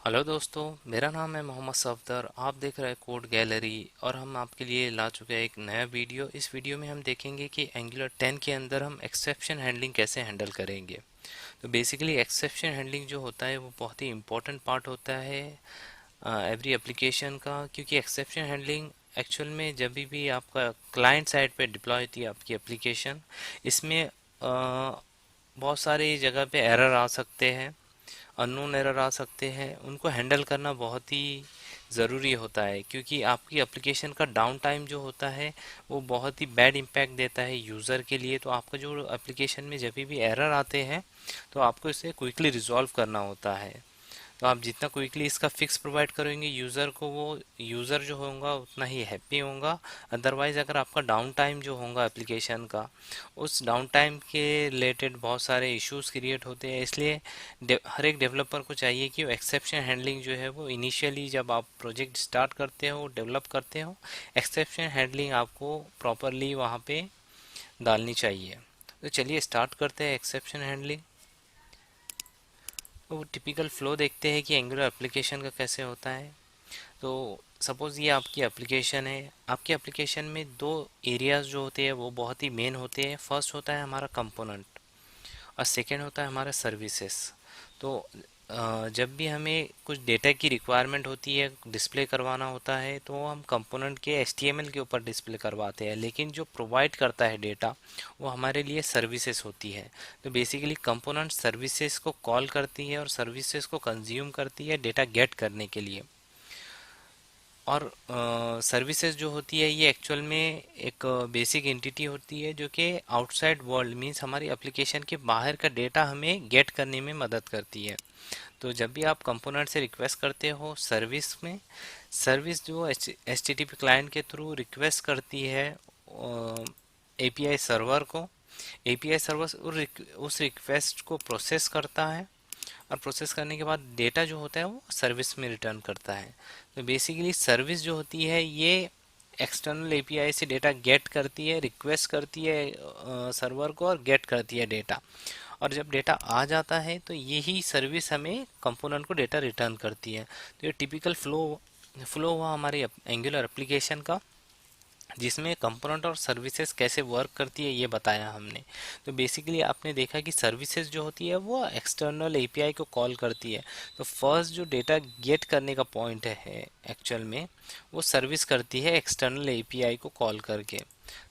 Hello दोस्तों, मेरा नाम है मोहम्मद सफदर। आप देख रहे हैं कोड गैलरी और हम आपके लिए ला चुके हैं एक नया वीडियो। इस वीडियो में हम देखेंगे कि एंगुलर 10 के अंदर हम एक्सेप्शन हैंडलिंग कैसे हैंडल करेंगे। तो बेसिकली एक्सेप्शन हैंडलिंग जो होता है वो बहुत ही इम्पोर्टेंट पार्ट होता है एवरी एप्लीकेशन का, क्योंकि एक्सेप्शन हैंडलिंग एक्चुअल में जब भी आपका क्लाइंट साइड पे डिप्लॉय होती है आपकी एप्लीकेशन, इसमें बहुत सारी जगह पे एरर आ सकते हैं, अननोन एरर आ सकते हैं। उनको हैंडल करना बहुत ही ज़रूरी होता है, क्योंकि आपकी एप्लीकेशन का डाउन टाइम जो होता है वो बहुत ही बैड इम्पैक्ट देता है यूज़र के लिए। तो आपका जो एप्लीकेशन में जब भी एरर आते हैं तो आपको इसे क्विकली रिजॉल्व करना होता है। तो आप जितना क्विकली इसका फिक्स प्रोवाइड करेंगे यूज़र को, वो यूज़र जो होगा उतना ही हैप्पी होगा। अदरवाइज़ अगर आपका डाउन टाइम जो होगा एप्लीकेशन का, उस डाउन टाइम के रिलेटेड बहुत सारे इश्यूज क्रिएट होते हैं। इसलिए हर एक डेवलपर को चाहिए कि वो एक्सेप्शन हैंडलिंग जो है वो इनिशियली जब आप प्रोजेक्ट स्टार्ट करते हो, डेवलप करते हो, एक्सेप्शन हैंडलिंग आपको प्रॉपरली वहाँ पे डालनी चाहिए। तो चलिए स्टार्ट करते हैं एक्सेप्शन हैंडलिंग। तो टिपिकल फ्लो देखते हैं कि एंगुलर एप्लीकेशन का कैसे होता है। तो सपोज़ ये आपकी एप्लीकेशन है। आपकी एप्लीकेशन में दो एरियाज जो होते हैं वो बहुत ही मेन होते हैं। फर्स्ट होता है हमारा कंपोनेंट और सेकेंड होता है हमारा सर्विसेज। तो जब भी हमें कुछ डेटा की रिक्वायरमेंट होती है, डिस्प्ले करवाना होता है, तो हम कंपोनेंट के HTML के ऊपर डिस्प्ले करवाते हैं, लेकिन जो प्रोवाइड करता है डेटा वो हमारे लिए सर्विसेज होती है। तो बेसिकली कंपोनेंट सर्विसेज को कॉल करती है और सर्विसेज को कंज्यूम करती है डेटा गेट करने के लिए। और सर्विसेज जो होती है ये एक्चुअल में एक बेसिक एंटिटी होती है जो कि आउटसाइड वर्ल्ड मींस हमारी एप्लीकेशन के बाहर का डेटा हमें गेट करने में मदद करती है। तो जब भी आप कंपोनेंट से रिक्वेस्ट करते हो सर्विस में, सर्विस जो HTTP क्लाइंट के थ्रू रिक्वेस्ट करती है API सर्वर को, API सर्वर उस रिक्वेस्ट को प्रोसेस करता है और प्रोसेस करने के बाद डेटा जो होता है वो सर्विस में रिटर्न करता है। तो बेसिकली सर्विस जो होती है ये एक्सटर्नल एपीआई से डेटा गेट करती है, रिक्वेस्ट करती है सर्वर को और गेट करती है डेटा। और जब डेटा आ जाता है तो यही सर्विस हमें कंपोनेंट को डेटा रिटर्न करती है। तो ये टिपिकल फ्लो हुआ हमारी एंगुलर एप्लीकेशन का, जिसमें कंपोनेंट और सर्विसेज कैसे वर्क करती है ये बताया हमने। तो बेसिकली आपने देखा कि सर्विसेज जो होती है वो एक्सटर्नल एपीआई को कॉल करती है। तो फर्स्ट जो डेटा गेट करने का पॉइंट है एक्चुअल में, वो सर्विस करती है एक्सटर्नल एपीआई को कॉल करके।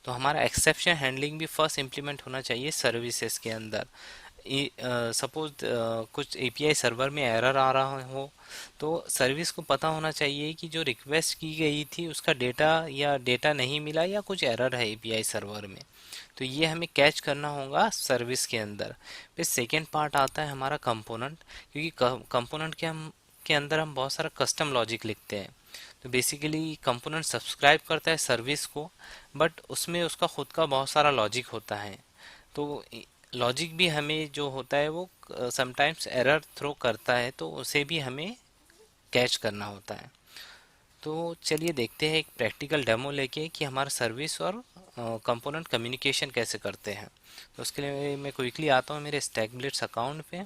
तो हमारा एक्सेप्शन हैंडलिंग भी फर्स्ट इम्प्लीमेंट होना चाहिए सर्विसेज के अंदर। सपोज कुछ एपीआई सर्वर में एरर आ रहा हो, तो सर्विस को पता होना चाहिए कि जो रिक्वेस्ट की गई थी उसका डेटा या डेटा नहीं मिला या कुछ एरर है एपीआई सर्वर में। तो ये हमें कैच करना होगा सर्विस के अंदर। फिर सेकेंड पार्ट आता है हमारा कंपोनेंट, क्योंकि कंपोनेंट के अंदर हम बहुत सारा कस्टम लॉजिक लिखते हैं। तो बेसिकली कंपोनेंट सब्सक्राइब करता है सर्विस को, बट उसमें उसका खुद का बहुत सारा लॉजिक होता है। तो लॉजिक भी हमें जो होता है वो समटाइम्स एरर थ्रो करता है, तो उसे भी हमें कैच करना होता है। तो चलिए देखते हैं एक प्रैक्टिकल डेमो लेके कि हमारा सर्विस और कंपोनेंट कम्युनिकेशन कैसे करते हैं। तो उसके लिए मैं क्विकली आता हूँ मेरे स्टैकब्लिट्स अकाउंट पे।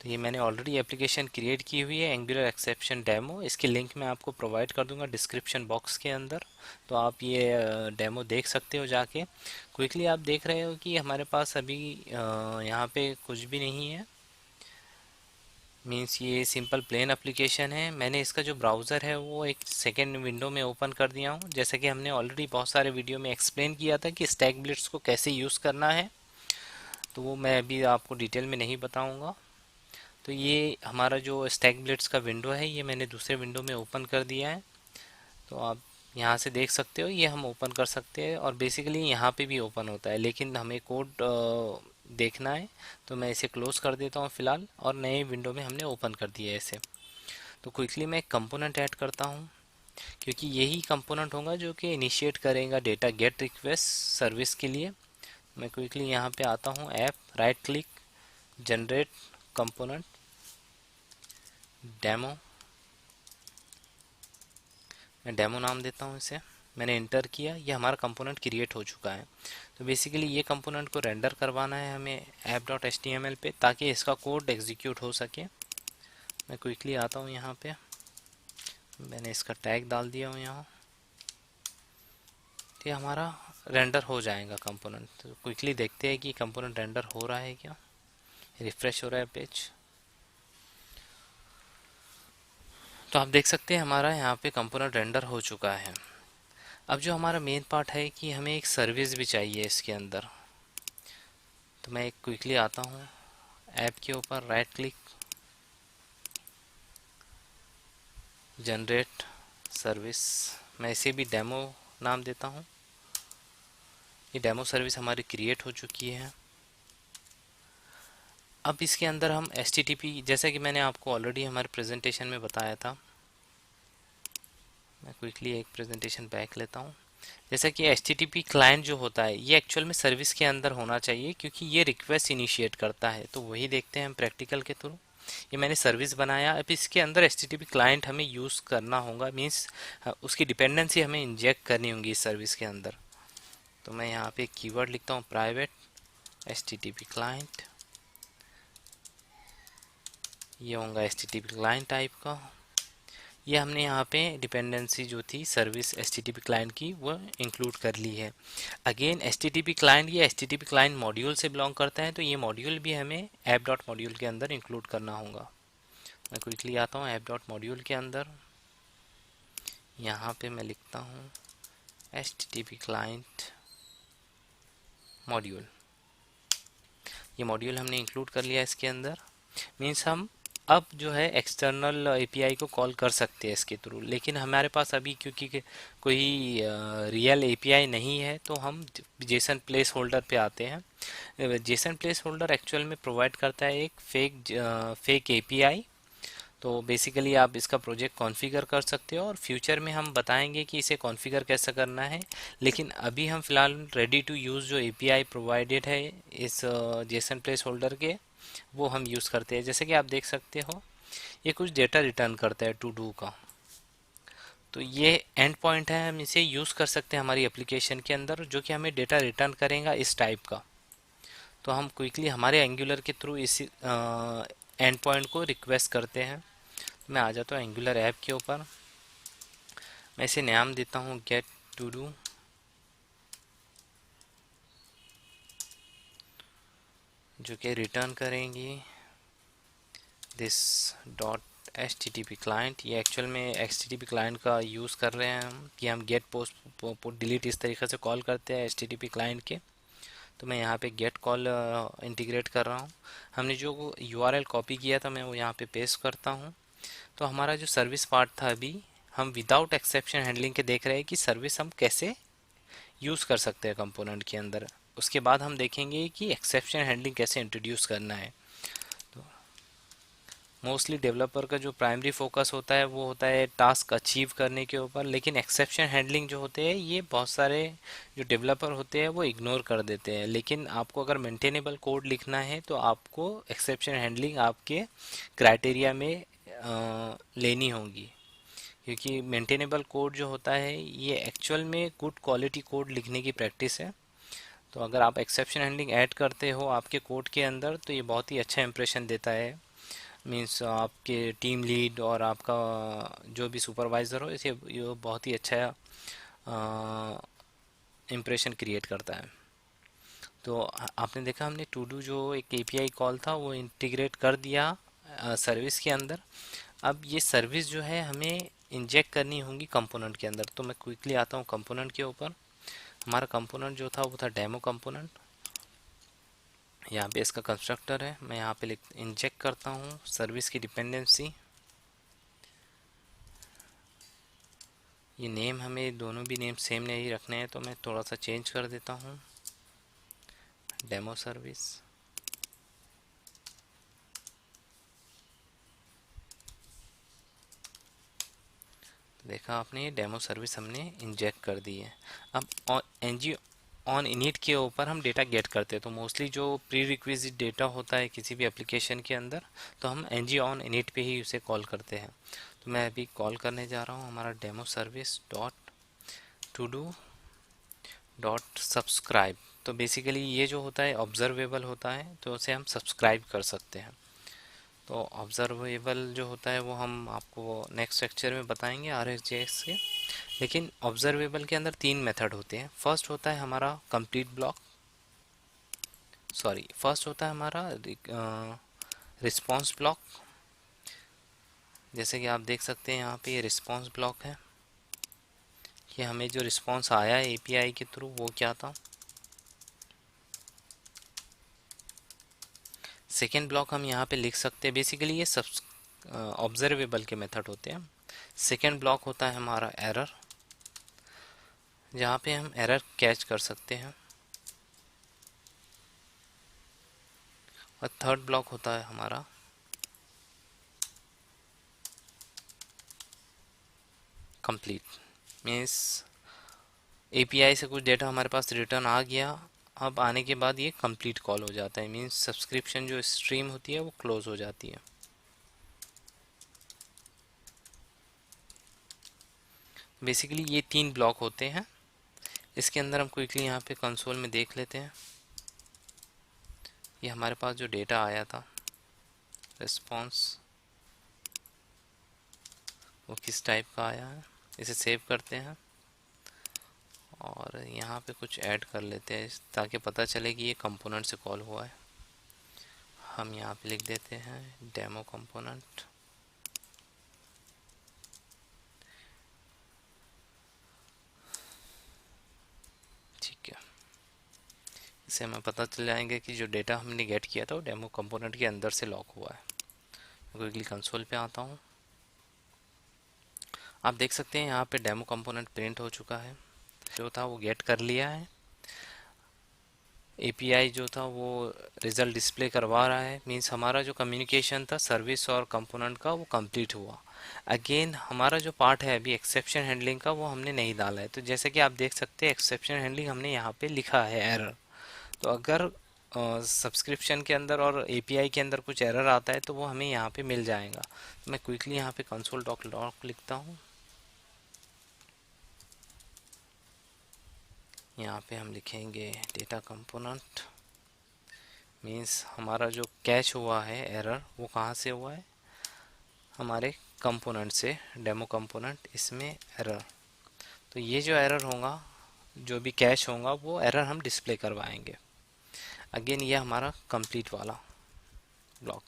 तो ये मैंने ऑलरेडी एप्लीकेशन क्रिएट की हुई है एंगुलर एक्सेप्शन डेमो। इसकी लिंक मैं आपको प्रोवाइड कर दूंगा डिस्क्रिप्शन बॉक्स के अंदर। तो आप ये डेमो देख सकते हो जाके। क्विकली आप देख रहे हो कि हमारे पास अभी यहाँ पे कुछ भी नहीं है, मीन्स ये सिंपल प्लेन एप्लीकेशन है। मैंने इसका जो ब्राउज़र है वो एक सेकेंड विंडो में ओपन कर दिया हूँ, जैसे कि हमने ऑलरेडी बहुत सारे वीडियो में एक्सप्लेन किया था कि स्टैक ब्लिट्स को कैसे यूज़ करना है। तो वो मैं अभी आपको डिटेल में नहीं बताऊँगा। तो ये हमारा जो स्टैक ब्लिट्स का विंडो है ये मैंने दूसरे विंडो में ओपन कर दिया है। तो आप यहाँ से देख सकते हो ये हम ओपन कर सकते हैं और बेसिकली यहाँ पे भी ओपन होता है, लेकिन हमें कोड देखना है। तो मैं इसे क्लोज कर देता हूँ फ़िलहाल और नए विंडो में हमने ओपन कर दिया है इसे। तो क्विकली मैं कंपोनेंट ऐड करता हूँ, क्योंकि यही कंपोनेंट होगा जो कि इनिशिएट करेगा डेटा गेट रिक्वेस्ट सर्विस के लिए। मैं क्विकली यहाँ पे आता हूँ, app, right click, generate component, demo. मैं डेमो नाम देता हूँ इसे। मैंने इंटर किया, ये हमारा कंपोनेंट क्रिएट हो चुका है। तो बेसिकली ये कंपोनेंट को रेंडर करवाना है हमें app.html पे, ताकि इसका कोड एग्जीक्यूट हो सके। मैं क्विकली आता हूँ यहाँ पे, मैंने इसका टैग डाल दिया हूँ यहाँ। तो ये हमारा रेंडर हो जाएगा कंपोनेंट। तो क्विकली देखते हैं कि कंपोनेंट रेंडर हो रहा है क्या। रिफ्रेश हो रहा है पेज, तो आप देख सकते हैं हमारा यहाँ पे कंपोनेंट रेंडर हो चुका है। अब जो हमारा मेन पार्ट है कि हमें एक सर्विस भी चाहिए इसके अंदर। तो मैं एक क्विकली आता हूँ ऐप के ऊपर, राइट क्लिक, जनरेट सर्विस, मैं इसे भी डेमो नाम देता हूँ। ये डेमो सर्विस हमारी क्रिएट हो चुकी है। अब इसके अंदर हम HTTP, जैसा कि मैंने आपको ऑलरेडी हमारे प्रेजेंटेशन में बताया था, मैं क्विकली एक प्रेजेंटेशन बैक लेता हूँ। जैसा कि HTTP क्लाइंट जो होता है ये एक्चुअल में सर्विस के अंदर होना चाहिए, क्योंकि ये रिक्वेस्ट इनिशिएट करता है। तो वही देखते हैं हम प्रैक्टिकल के थ्रू। ये मैंने सर्विस बनाया, अब इसके अंदर HTTP क्लाइंट हमें यूज़ करना होगा, मीन्स उसकी डिपेंडेंसी हमें इंजेक्ट करनी होगी इस सर्विस के अंदर। तो मैं यहाँ पे कीवर्ड लिखता हूँ प्राइवेट HTTP क्लाइंट, ये होगा HTTP क्लाइंट टाइप का। ये हमने यहाँ पे डिपेंडेंसी जो थी सर्विस HTTP क्लाइंट की वो इंक्लूड कर ली है। अगेन HTTP क्लाइंट ये HTTP क्लाइंट मॉड्यूल से बिलोंग करता है, तो ये मॉड्यूल भी हमें ऐप डॉट मॉड्यूल के अंदर इंक्लूड करना होगा। मैं क्विकली आता हूँ ऐप डॉट मॉड्यूल के अंदर, यहाँ पे मैं लिखता हूँ HTTP क्लाइंट मॉड्यूल। ये मॉड्यूल हमने इंक्लूड कर लिया इसके अंदर, मीन्स हम अब जो है एक्सटर्नल API को कॉल कर सकते हैं इसके थ्रू। लेकिन हमारे पास अभी क्योंकि कोई रियल API नहीं है, तो हम जेसन प्लेस होल्डर पे आते हैं। जेसन प्लेस होल्डर एक्चुअल में प्रोवाइड करता है एक फेक API। तो बेसिकली आप इसका प्रोजेक्ट कॉन्फ़िगर कर सकते हो, और फ्यूचर में हम बताएंगे कि इसे कॉन्फ़िगर कैसे करना है। लेकिन अभी हम फिलहाल रेडी टू यूज़ जो API प्रोवाइडेड है इस जेसन प्लेस होल्डर के, वो हम यूज़ करते हैं। जैसे कि आप देख सकते हो ये कुछ डेटा रिटर्न करता है टू डू का। तो ये एंड पॉइंट है, हम इसे यूज़ कर सकते हैं हमारी एप्लीकेशन के अंदर, जो कि हमें डेटा रिटर्न करेगा इस टाइप का। तो हम क्विकली हमारे एंगुलर के थ्रू इस एंड पॉइंट को रिक्वेस्ट करते हैं। मैं आ जाता हूँ एंगुलर ऐप के ऊपर, मैं इसे नाम देता हूँ गेट टू डू। जो कि रिटर्न करेंगी दिस डॉट HTTP क्लाइंट। ये एक्चुअल में HTTP क्लाइंट का यूज़ कर रहे हैं हम, कि हम गेट पोस्ट पुट डिलीट इस तरीके से कॉल करते हैं HTTP क्लाइंट के। तो मैं यहाँ पे गेट कॉल इंटीग्रेट कर रहा हूँ। हमने जो URL कॉपी किया था मैं वो यहाँ पे पेस्ट करता हूँ। तो हमारा जो सर्विस पार्ट था, अभी हम विदाउट एक्सेप्शन हैंडलिंग के देख रहे हैं कि सर्विस हम कैसे यूज़ कर सकते हैं कंपोनेंट के अंदर। उसके बाद हम देखेंगे कि एक्सेप्शन हैंडलिंग कैसे इंट्रोड्यूस करना है। तो मोस्टली डेवलपर का जो प्राइमरी फोकस होता है वो होता है टास्क अचीव करने के ऊपर, लेकिन एक्सेप्शन हैंडलिंग जो होते हैं ये बहुत सारे जो डेवलपर होते हैं वो इग्नोर कर देते हैं। लेकिन आपको अगर मेंटेनेबल कोड लिखना है तो आपको एक्सेप्शन हैंडलिंग आपके क्राइटेरिया में लेनी होगी, क्योंकि मेंटेनेबल कोड जो होता है ये एक्चुअल में गुड क्वालिटी कोड लिखने की प्रैक्टिस है। तो अगर आप एक्सेप्शन हैंडलिंग ऐड करते हो आपके कोड के अंदर तो ये बहुत ही अच्छा इंप्रेशन देता है। मीन्स आपके टीम लीड और आपका जो भी सुपरवाइज़र हो, इसे ये बहुत ही अच्छा इम्प्रेशन क्रिएट करता है। तो आपने देखा हमने टू डू जो एक API कॉल था वो इंटीग्रेट कर दिया सर्विस के अंदर। अब ये सर्विस जो है हमें इंजेक्ट करनी होगी कंपोनेंट के अंदर। तो मैं क्विकली आता हूँ कंपोनेंट के ऊपर। हमारा कंपोनेंट जो था वो था डेमो कंपोनेंट। यहाँ पे इसका कंस्ट्रक्टर है, मैं यहाँ पे लिख इंजेक्ट करता हूँ सर्विस की डिपेंडेंसी। ये नेम हमें दोनों भी नेम सेम नहीं रखने हैं, तो मैं थोड़ा सा चेंज कर देता हूँ, डेमो सर्विस। देखा आपने, ये डेमो सर्विस हमने इंजेक्ट कर दी है। अब एनजी ऑन इनिट के ऊपर हम डेटा गेट करते हैं। तो मोस्टली जो प्री रिक्विजिट डेटा होता है किसी भी एप्लीकेशन के अंदर, तो हम एनजी ऑन इनिट पे ही उसे कॉल करते हैं। तो मैं अभी कॉल करने जा रहा हूँ हमारा demo service dot to do dot subscribe. तो बेसिकली ये जो होता है ऑब्जर्वेबल होता है, तो उसे हम सब्सक्राइब कर सकते हैं। तो ऑब्जर्वेबल जो होता है वो हम आपको नेक्स्ट लेक्चर में बताएंगे RxJS के। लेकिन ऑब्जर्वेबल के अंदर तीन मेथड होते हैं। फर्स्ट होता है हमारा कंप्लीट ब्लॉक, सॉरी फर्स्ट होता है हमारा रिस्पॉन्स ब्लॉक। जैसे कि आप देख सकते हैं यहाँ पे ये रिस्पॉन्स ब्लॉक है कि हमें जो रिस्पॉन्स आया है API के थ्रू वो क्या था। सेकेंड ब्लॉक हम यहाँ पे लिख सकते हैं, बेसिकली ये सब ऑब्जर्वेबल के मेथड होते हैं। सेकेंड ब्लॉक होता है हमारा एरर, जहाँ पे हम एरर कैच कर सकते हैं। और थर्ड ब्लॉक होता है हमारा कंप्लीट, मीन्स API से कुछ डेटा हमारे पास रिटर्न आ गया, अब आने के बाद ये कंप्लीट कॉल हो जाता है, मीन्स सब्सक्रिप्शन जो स्ट्रीम होती है वो क्लोज हो जाती है। बेसिकली ये तीन ब्लॉक होते हैं। इसके अंदर हम क्विकली यहाँ पे कंसोल में देख लेते हैं। ये हमारे पास जो डेटा आया था रिस्पॉन्स, वो किस टाइप का आया है। इसे सेव करते हैं और यहाँ पे कुछ ऐड कर लेते हैं ताकि पता चले कि ये कंपोनेंट से कॉल हुआ है। हम यहाँ पे लिख देते हैं डेमो कंपोनेंट। ठीक है, इससे हमें पता चल जाएंगे कि जो डेटा हमने गेट किया था वो डेमो कंपोनेंट के अंदर से लॉक हुआ है। क्विकली कंसोल पे आता हूँ। आप देख सकते हैं यहाँ पे डेमो कंपोनेंट प्रिंट हो चुका है, जो था वो गेट कर लिया है। API जो था वो रिज़ल्ट डिस्प्ले करवा रहा है, मींस हमारा जो कम्युनिकेशन था सर्विस और कंपोनेंट का वो कंप्लीट हुआ। अगेन हमारा जो पार्ट है अभी एक्सेप्शन हैंडलिंग का वो हमने नहीं डाला है। तो जैसे कि आप देख सकते हैं एक्सेप्शन हैंडलिंग हमने यहाँ पे लिखा है एरर। तो अगर सब्सक्रिप्शन के अंदर और API के अंदर कुछ एरर आता है तो वो हमें यहाँ पे मिल जाएगा। तो मैं क्विकली यहाँ पे कंसोल डॉट लॉग लिखता हूँ। यहाँ पे हम लिखेंगे डेटा कंपोनेंट, मीन्स हमारा जो कैच हुआ है एरर वो कहाँ से हुआ है, हमारे कंपोनेंट से, डेमो कंपोनेंट, इसमें एरर। तो ये जो एरर होगा, जो भी कैच होगा वो एरर हम डिस्प्ले करवाएंगे। अगेन ये हमारा कंप्लीट वाला ब्लॉक।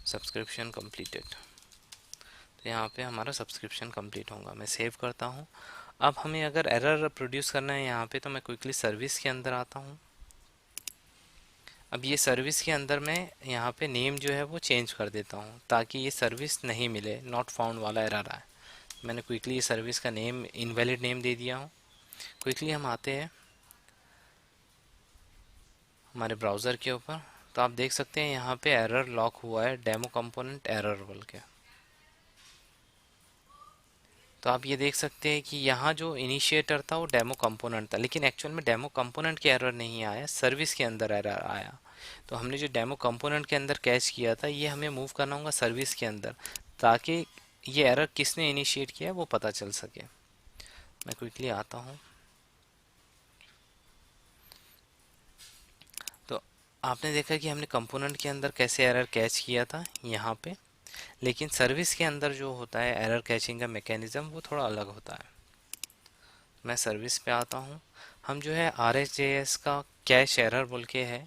सब्सक्रिप्शन कंप्लीटेड, तो यहाँ पे हमारा सब्सक्रिप्शन कंप्लीट होगा। मैं सेव करता हूँ। अब हमें अगर एरर प्रोड्यूस करना है यहाँ पे तो मैं क्विकली सर्विस के अंदर आता हूँ। अब ये सर्विस के अंदर मैं यहाँ पे नेम जो है वो चेंज कर देता हूँ ताकि ये सर्विस नहीं मिले, नॉट फाउंड वाला एरर आए। मैंने क्विकली ये सर्विस का नेम इनवैलिड नेम दे दिया हूँ। क्विकली हम आते हैं हमारे ब्राउज़र के ऊपर, तो आप देख सकते हैं यहाँ पे एरर लॉक हुआ है, डेमो कंपोनेंट एरर बोल के। तो आप ये देख सकते हैं कि यहाँ जो इनिशिएटर था वो डेमो कंपोनेंट था, लेकिन एक्चुअल में डेमो कंपोनेंट के एरर नहीं आया, सर्विस के अंदर एरर आया। तो हमने जो डेमो कंपोनेंट के अंदर कैच किया था ये हमें मूव करना होगा सर्विस के अंदर, ताकि ये एरर किसने इनिशिएट किया है वो पता चल सके। मैं क्विकली आता हूँ। तो आपने देखा कि हमने कंपोनेंट के अंदर कैसे एरर कैच किया था यहाँ पे, लेकिन सर्विस के अंदर जो होता है एरर कैचिंग का मैकेनिज्म वो थोड़ा अलग होता है। मैं सर्विस पे आता हूँ। हम जो है RxJS का कैश एरर बोल के है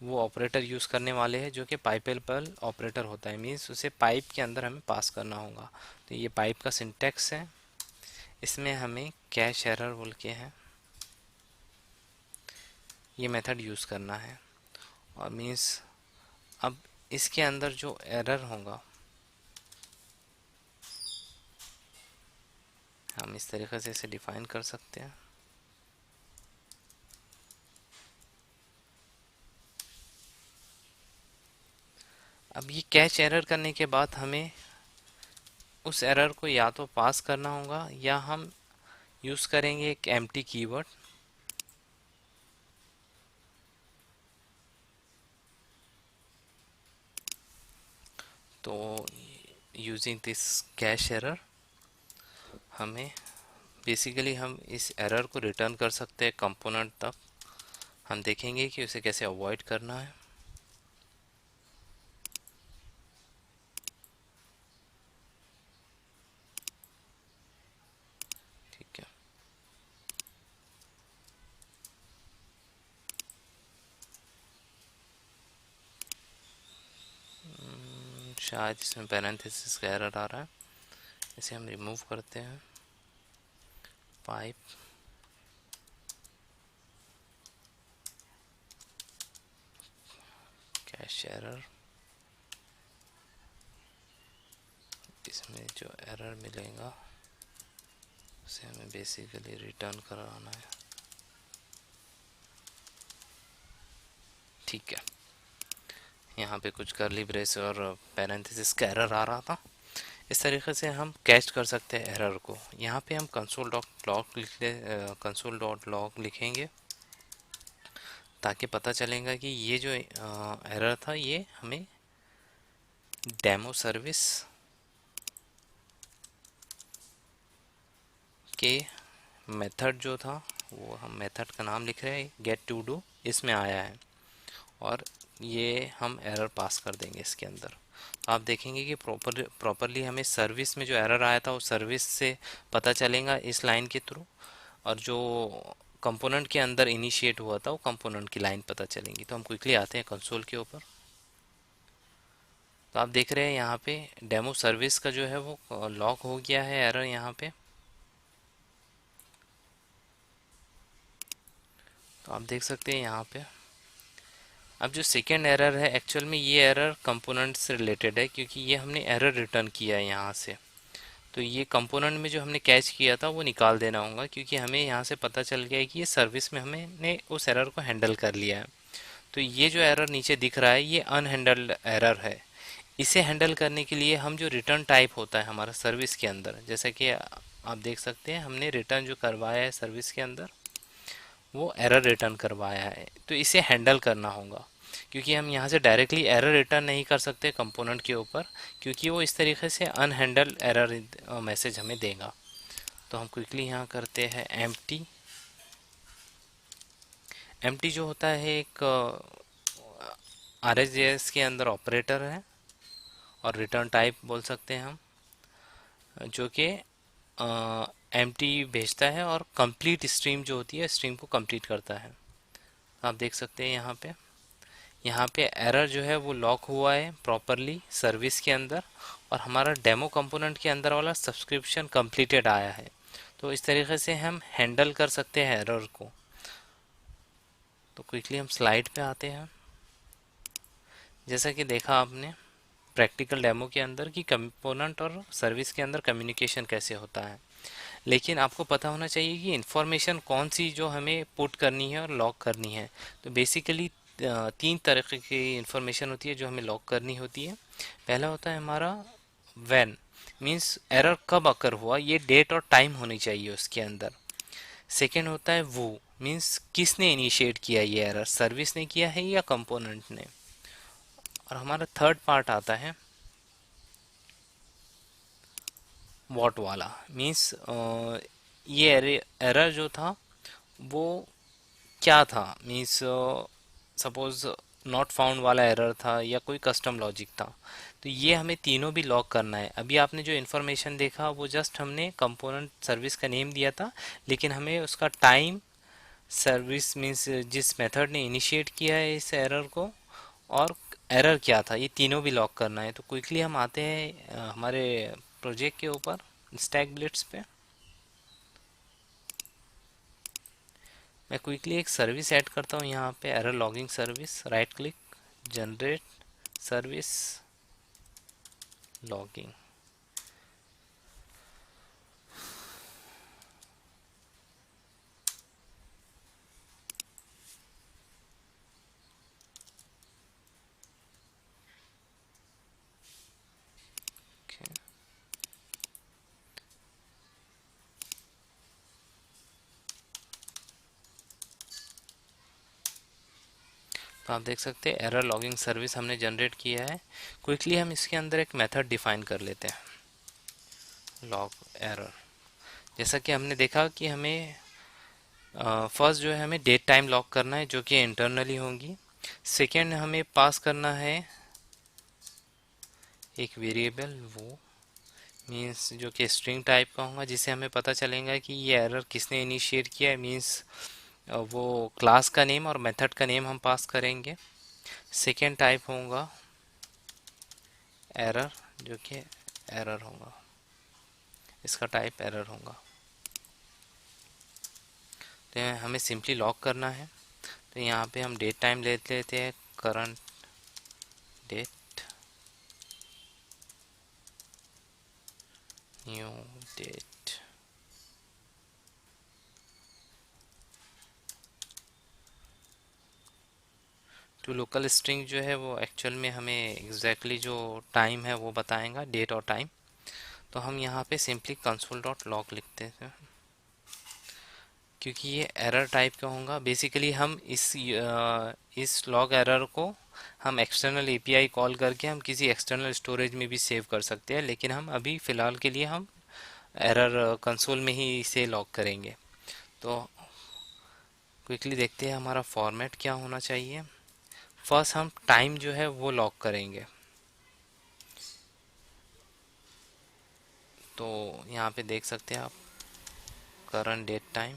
वो ऑपरेटर यूज़ करने वाले हैं, जो कि पाइपेबल ऑपरेटर होता है, मीन्स उसे पाइप के अंदर हमें पास करना होगा। तो ये पाइप का सिंटेक्स है, इसमें हमें कैश एरर बोल के है ये मेथड यूज़ करना है। और मीन्स अब इसके अंदर जो एरर होगा हम इस तरीके से इसे डिफाइन कर सकते हैं। अब ये कैच एरर करने के बाद हमें उस एरर को या तो पास करना होगा या हम यूज़ करेंगे एक एम्प्टी कीवर्ड। तो यूजिंग दिस कैश एरर हमें बेसिकली हम इस एरर को रिटर्न कर सकते हैं कंपोनेंट तक। हम देखेंगे कि उसे कैसे अवॉइड करना है। ठीक है। शायद इसमें पैरेंथेसिस का एरर आ रहा है, इसे हम रिमूव करते हैं। पाइप कैश एरर, इसमें जो एरर मिलेगा उसे हमें बेसिकली रिटर्न कराना है। ठीक है। यहाँ पे कुछ करली ब्रेस और पैरेंथेसिस का एरर आ रहा था। इस तरीके से हम कैच कर सकते हैं एरर को। यहाँ पे हम कंसोल डॉट लॉग लिखेंगे ताकि पता चलेगा कि ये जो एरर था ये हमें डेमो सर्विस के मेथड जो था, वो हम मेथड का नाम लिख रहे हैं गेट टू डू, इसमें आया है और ये हम एरर पास कर देंगे इसके अंदर। तो आप देखेंगे कि प्रॉपरली हमें सर्विस में जो एरर आया था वो सर्विस से पता चलेगा इस लाइन के थ्रू, और जो कंपोनेंट के अंदर इनिशिएट हुआ था वो कंपोनेंट की लाइन पता चलेंगी। तो हम क्विकली आते हैं कंसोल के ऊपर। तो आप देख रहे हैं यहाँ पे डेमो सर्विस का जो है वो लॉक हो गया है एरर यहाँ पे। तो आप देख सकते हैं यहाँ पे। अब जो सेकेंड एरर है, एक्चुअल में ये एरर कंपोनेंट से रिलेटेड है क्योंकि ये हमने एरर रिटर्न किया है यहाँ से। तो ये कंपोनेंट में जो हमने कैच किया था वो निकाल देना होगा, क्योंकि हमें यहाँ से पता चल गया है कि ये सर्विस में हमने उस एरर को हैंडल कर लिया है। तो ये जो एरर नीचे दिख रहा है ये अनहैंडल्ड एरर है। इसे हैंडल करने के लिए हम जो रिटर्न टाइप होता है हमारा सर्विस के अंदर, जैसा कि आप देख सकते हैं हमने रिटर्न जो करवाया है सर्विस के अंदर वो एरर रिटर्न करवाया है। तो इसे हैंडल करना होगा, क्योंकि हम यहाँ से डायरेक्टली एरर रिटर्न नहीं कर सकते कंपोनेंट के ऊपर, क्योंकि वो इस तरीके से अनहैंडल एरर मैसेज हमें देगा। तो हम क्विकली यहाँ करते हैं एम्प्टी। एम्प्टी जो होता है एक RxJS के अंदर ऑपरेटर है और रिटर्न टाइप बोल सकते हैं हम, जो कि एम्प्टी भेजता है और कंप्लीट स्ट्रीम जो होती है स्ट्रीम को कंप्लीट करता है। आप देख सकते हैं यहाँ पे एरर जो है वो लॉक हुआ है प्रॉपरली सर्विस के अंदर, और हमारा डेमो कंपोनेंट के अंदर वाला सब्सक्रिप्शन कंप्लीटेड आया है। तो इस तरीके से हम हैंडल कर सकते हैं एरर को। तो क्विकली हम स्लाइड पे आते हैं। जैसा कि देखा आपने प्रैक्टिकल डेमो के अंदर कि कंपोनेंट और सर्विस के अंदर कम्युनिकेशन कैसे होता है, लेकिन आपको पता होना चाहिए कि इंफॉर्मेशन कौन सी जो हमें पुट करनी है और लॉक करनी है। तो बेसिकली तीन तरह की इंफॉर्मेशन होती है जो हमें लॉक करनी होती है। पहला होता है हमारा व्हेन, मींस एरर कब अकर हुआ, ये डेट और टाइम होनी चाहिए उसके अंदर। सेकेंड होता है वो, मींस किसने इनिशिएट किया ये एरर, सर्विस ने किया है या कंपोनेंट ने। और हमारा थर्ड पार्ट आता है वॉट वाला, मींस ये एरर जो था वो क्या था, मीन्स सपोज नॉट फाउंड वाला एरर था या कोई कस्टम लॉजिक था। तो ये हमें तीनों भी लॉक करना है। अभी आपने जो इन्फॉर्मेशन देखा वो जस्ट हमने कंपोनेंट सर्विस का नेम दिया था, लेकिन हमें उसका टाइम, सर्विस मीन्स जिस मेथड ने इनिशिएट किया है इस एरर को, और एरर क्या था, ये तीनों भी लॉक करना है। तो क्विकली हम आते हैं हमारे प्रोजेक्ट के ऊपर स्टैक ब्लिट्स पे। मैं क्विकली एक सर्विस ऐड करता हूँ यहाँ पे, error logging service. Right click, generate service logging. तो आप देख सकते हैं एरर लॉगिंग सर्विस हमने जनरेट किया है। क्विकली हम इसके अंदर एक मेथड डिफाइन कर लेते हैं, लॉग एरर। जैसा कि हमने देखा कि हमें फर्स्ट जो है हमें डेट टाइम लॉग करना है जो कि इंटरनली होंगी। सेकेंड हमें पास करना है एक वेरिएबल, वो मीन्स जो कि स्ट्रिंग टाइप का होगा, जिससे हमें पता चलेगा कि ये एरर किसने इनिशिएट किया है। मीन्स वो क्लास का नेम और मेथड का नेम हम पास करेंगे। सेकेंड टाइप होगा एरर, जो कि एरर होगा, इसका टाइप एरर होगा। तो हमें सिंपली लॉग करना है। तो यहाँ पे हम डेट टाइम ले लेते हैं, current date, new date. To local string जो है वो एक्चुअल में हमें एग्जैक्टली जो टाइम है वो बताएगा, डेट और टाइम। तो हम यहाँ पे सिंपली कंसोल डॉट लॉग लिखते हैं, क्योंकि ये एरर टाइप का होगा। बेसिकली हम इस लॉग एरर को हम एक्सटर्नल एपीआई कॉल करके हम किसी एक्सटर्नल स्टोरेज में भी सेव कर सकते हैं, लेकिन हम अभी फ़िलहाल के लिए हम एरर कंसोल में ही इसे लॉग करेंगे। तो क्विकली देखते हैं हमारा फॉर्मेट क्या होना चाहिए। फर्स्ट हम टाइम जो है वो लॉग करेंगे। तो यहाँ पे देख सकते हैं आप करंट डेट टाइम।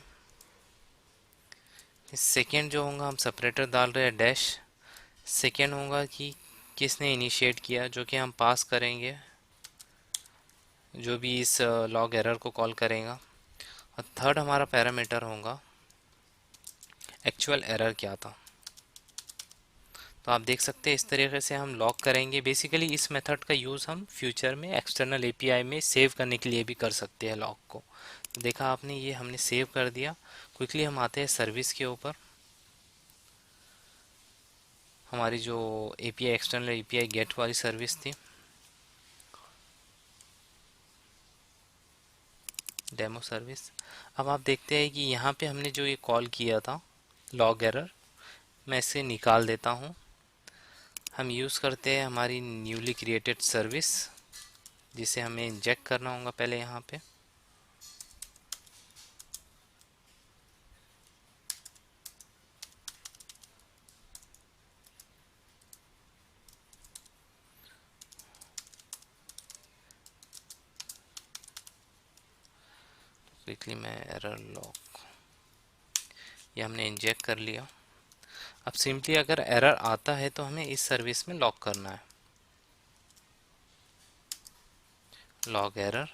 सेकेंड जो होगा हम सेपरेटर डाल रहे हैं डैश। सेकेंड होगा कि किसने इनिशिएट किया, जो कि हम पास करेंगे जो भी इस लॉग एरर को कॉल करेगा। और थर्ड हमारा पैरामीटर होगा एक्चुअल एरर क्या था। तो आप देख सकते हैं इस तरीके से हम लॉग करेंगे। बेसिकली इस मेथड का यूज़ हम फ्यूचर में एक्सटर्नल एपीआई में सेव करने के लिए भी कर सकते हैं लॉग को। तो देखा आपने, ये हमने सेव कर दिया। क्विकली हम आते हैं सर्विस के ऊपर। हमारी जो एपीआई एक्सटर्नल एपीआई गेट वाली सर्विस थी, डेमो सर्विस। अब आप देखते हैं कि यहाँ पे हमने जो ये कॉल किया था लॉग एरर, मैं इसे निकाल देता हूँ। हम यूज़ करते हैं हमारी न्यूली क्रिएटेड सर्विस, जिसे हमें इंजेक्ट करना होगा पहले यहाँ पे। क्विकली मैं एरर लॉग, ये हमने इंजेक्ट कर लिया। अब सिंपली अगर एरर आता है तो हमें इस सर्विस में लॉग करना है, लॉग एरर।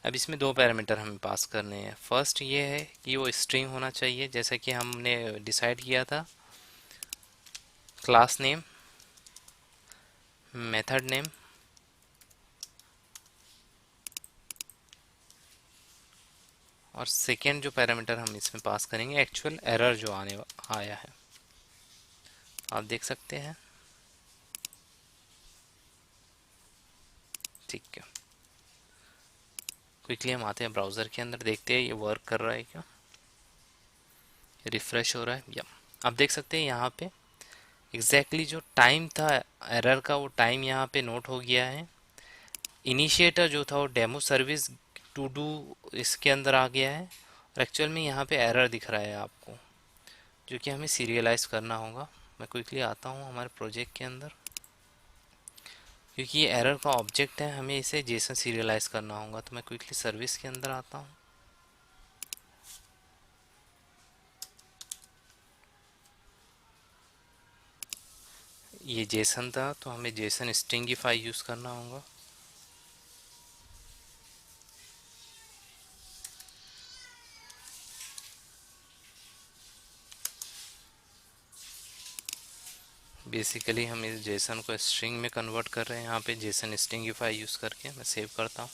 अब इसमें दो पैरामीटर हमें पास करने हैं। फर्स्ट ये है कि वो स्ट्रिंग होना चाहिए, जैसा कि हमने डिसाइड किया था, क्लास नेम, मेथड नेम, और सेकेंड जो पैरामीटर हम इसमें पास करेंगे एक्चुअल एरर जो आया है। आप देख सकते हैं, ठीक है। क्विकली हम आते हैं ब्राउज़र के अंदर, देखते हैं ये वर्क कर रहा है क्या, रिफ्रेश हो रहा है या। आप देख सकते हैं यहाँ पे एग्जैक्टली जो टाइम था एरर का, वो टाइम यहाँ पे नोट हो गया है। इनिशिएटर जो था वो डेमो सर्विस टू डू इसके अंदर आ गया है, और एक्चुअल में यहाँ पे एरर दिख रहा है आपको, जो कि हमें सीरियलाइज करना होगा। मैं क्विकली आता हूँ हमारे प्रोजेक्ट के अंदर, क्योंकि ये एरर का ऑब्जेक्ट है, हमें इसे जेसन सीरियलाइज करना होगा। तो मैं क्विकली सर्विस के अंदर आता हूँ। ये जेसन था तो हमें जेसन स्ट्रिंगिफाई यूज़ करना होगा। बेसिकली हम इस जेसन को स्ट्रिंग में कन्वर्ट कर रहे हैं यहाँ पे, जेसन स्ट्रिंगिफाई यूज़ करके। मैं सेव करता हूँ।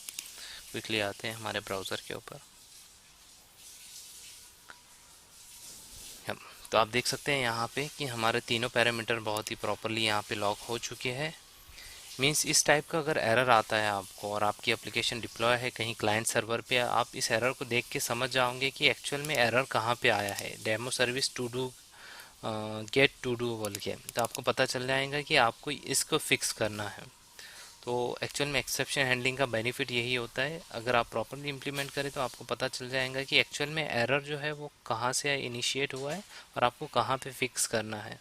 क्विकली आते हैं हमारे ब्राउज़र के ऊपर। तो आप देख सकते हैं यहाँ पे कि हमारे तीनों पैरामीटर बहुत ही प्रॉपरली यहाँ पे लॉक हो चुके हैं। मींस इस टाइप का अगर एरर आता है आपको और आपकी एप्लीकेशन डिप्लॉय है कहीं क्लाइंट सर्वर पे, आप इस एरर को देख के समझ जाओगे कि एक्चुअल में एरर कहाँ पे आया है। Demo service to do get to do बोल के, तो आपको पता चल जाएगा कि आपको इसको फिक्स करना है। तो एक्चुअल में एक्सेप्शन हैंडलिंग का बेनिफिट यही होता है, अगर आप प्रॉपरली इम्प्लीमेंट करें तो आपको पता चल जाएगा कि एक्चुअल में एरर जो है वो कहाँ से इनिशिएट हुआ है और आपको कहाँ पे फिक्स करना है।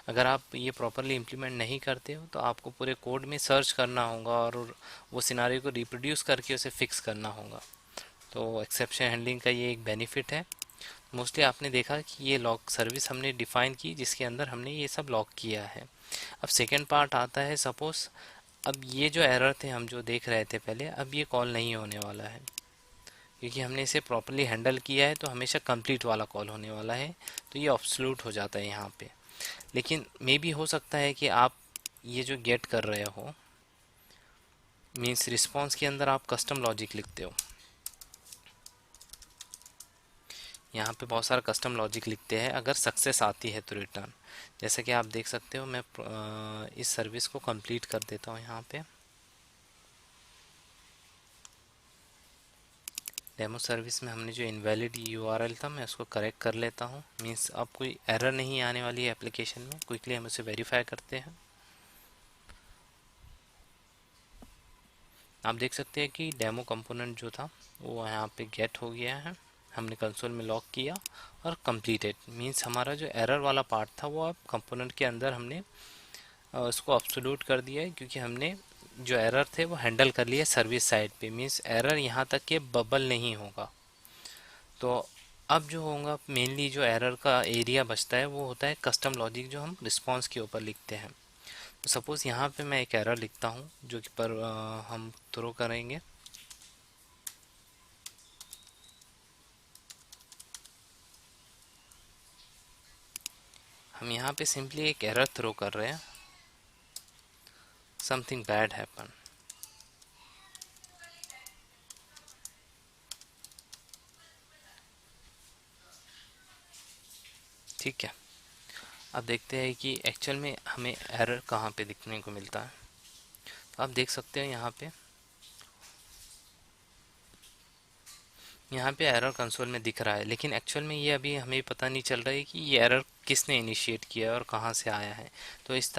अगर आप ये प्रॉपरली इम्प्लीमेंट नहीं करते हो तो आपको पूरे कोड में सर्च करना होगा और वो सिनारियो को रिप्रोड्यूस करके उसे फिक्स करना होगा। तो एक्सेप्शन हैंडलिंग का ये एक बेनिफिट है। मोस्टली आपने देखा कि ये लॉक सर्विस हमने डिफाइन की जिसके अंदर हमने ये सब लॉक किया है। अब सेकेंड पार्ट आता है, सपोज अब ये जो एरर थे हम जो देख रहे थे पहले, अब ये कॉल नहीं होने वाला है क्योंकि हमने इसे प्रॉपरली हैंडल किया है, तो हमेशा कंप्लीट वाला कॉल होने वाला है। तो ये ऑब्सोल्यूट हो जाता है यहाँ पे। लेकिन मे भी हो सकता है कि आप ये जो गेट कर रहे हो, मीन्स रिस्पॉन्स के अंदर आप कस्टम लॉजिक लिखते हो, यहाँ पे बहुत सारा कस्टम लॉजिक लिखते हैं, अगर सक्सेस आती है तो रिटर्न। जैसे कि आप देख सकते हो, मैं इस सर्विस को कंप्लीट कर देता हूँ। यहाँ पे डेमो सर्विस में हमने जो इनवैलिड यूआरएल था मैं उसको करेक्ट कर लेता हूँ, मीन्स अब कोई एरर नहीं आने वाली है एप्लीकेशन में। क्विकली हम उसे वेरीफाई करते हैं। आप देख सकते हैं कि डेमो कंपोनेंट जो था वो यहाँ पे गेट हो गया है, हमने कंसोल में लॉक किया और कंप्लीटेड, मीन्स हमारा जो एरर वाला पार्ट था वो अब कंपोनेंट के अंदर हमने उसको अब्सोल्यूट कर दिया है, क्योंकि हमने जो एरर थे वो हैंडल कर लिए सर्विस साइड पे। मीन्स एरर यहाँ तक के बबल नहीं होगा। तो अब जो होगा मेनली जो एरर का एरिया बचता है वो होता है कस्टम लॉजिक जो हम रिस्पॉन्स के ऊपर लिखते हैं। तो सपोज़ यहाँ पे मैं एक एरर लिखता हूँ जो कि पर हम थ्रो करेंगे। हम यहाँ पे सिंपली एक एरर थ्रो कर रहे हैं, समथिंग बैड हैपन। ठीक है, अब देखते हैं कि एक्चुअल में हमें एरर कहाँ पे दिखने को मिलता है। तो आप देख सकते हैं यहाँ पे एरर कंसोल में दिख रहा है, लेकिन एक्चुअल में ये अभी हमें पता नहीं चल रहा है कि ये एरर किसने इनिशिएट किया है और कहाँ से आया है। तो इस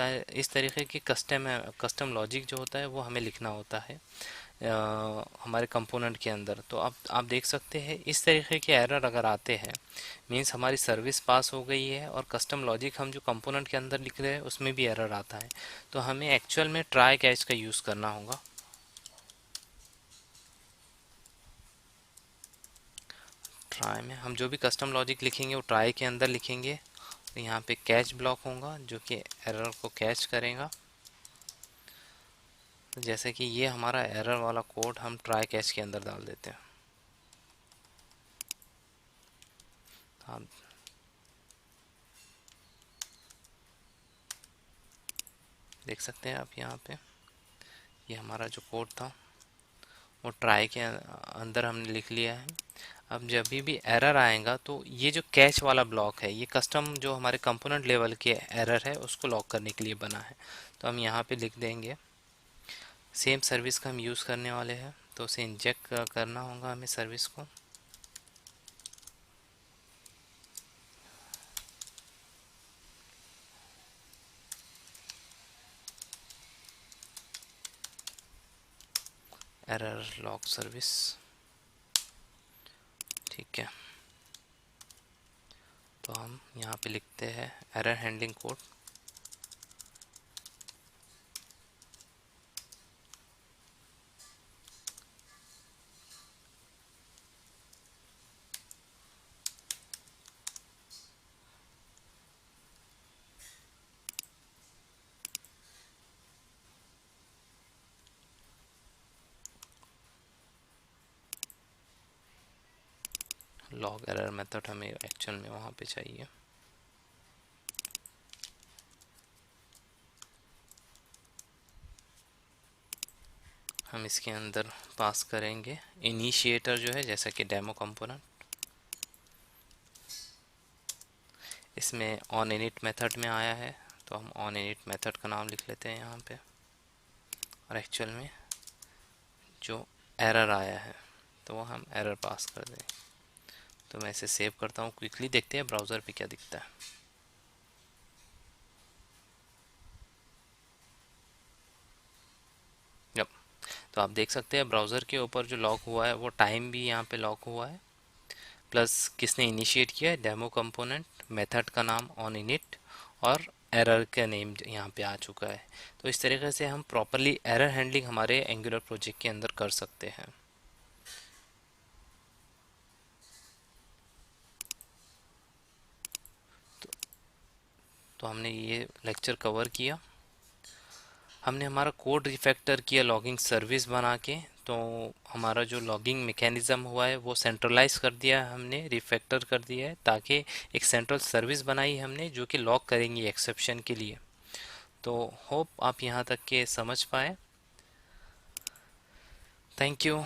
तरीके की कस्टम लॉजिक जो होता है वो हमें लिखना होता है हमारे कंपोनेंट के अंदर। तो आप देख सकते हैं इस तरीके के एरर अगर आते हैं, मीन्स हमारी सर्विस पास हो गई है और कस्टम लॉजिक हम जो कंपोनेंट के अंदर लिख रहे हैं उसमें भी एरर आता है। तो हमें एक्चुअल में ट्राई कैच का यूज़ करना होगा। ट्राई में हम जो भी कस्टम लॉजिक लिखेंगे वो ट्राई के अंदर लिखेंगे। तो यहाँ पे कैच ब्लॉक होगा जो कि एरर को कैच करेगा। तो जैसे कि ये हमारा एरर वाला कोड हम ट्राई कैच के अंदर डाल देते हैं। तो आप देख सकते हैं, आप यहाँ पे ये हमारा जो कोड था वो ट्राई के अंदर हमने लिख लिया है। अब जब भी एरर आएगा तो ये जो कैच वाला ब्लॉक है ये कस्टम जो हमारे कंपोनेंट लेवल के एरर है उसको लॉक करने के लिए बना है। तो हम यहाँ पे लिख देंगे, सेम सर्विस का हम यूज़ करने वाले हैं तो उसे इंजेक्ट करना होगा हमें सर्विस को। एरर लॉक सर्विस, ठीक है। तो हम यहाँ पे लिखते हैं error handling code. Log error method हमें एक्चुअल में वहाँ पे चाहिए। हम इसके अंदर पास करेंगे इनिशिएटर जो है, जैसा कि डेमो कंपोनेंट। इसमें ऑन इनिट मेथड में आया है तो हम ऑन इनिट मेथड का नाम लिख लेते हैं यहाँ पे। और एक्चुअल में जो एरर आया है तो वो हम एरर पास कर दें। तो मैं इसे सेव करता हूँ, क्विकली देखते हैं ब्राउज़र पे क्या दिखता है। तो आप देख सकते हैं ब्राउज़र के ऊपर जो लॉक हुआ है वो टाइम भी यहाँ पे लॉक हुआ है, प्लस किसने इनिशिएट किया है, डेमो कंपोनेंट, मेथड का नाम ऑन इनिट, और एरर का नेम यहाँ पे आ चुका है। तो इस तरीके से हम प्रॉपरली एरर हैंडलिंग हमारे एंगुलर प्रोजेक्ट के अंदर कर सकते हैं। तो हमने ये लेक्चर कवर किया। हमने हमारा कोड रिफैक्टर किया लॉगिंग सर्विस बना के। तो हमारा जो लॉगिंग मैकेनिज्म हुआ है वो सेंट्रलाइज कर दिया है, हमने रिफैक्टर कर दिया है, ताकि एक सेंट्रल सर्विस बनाई हमने जो कि लॉग करेंगी एक्सेप्शन के लिए। तो होप आप यहाँ तक के समझ पाए। Thank you.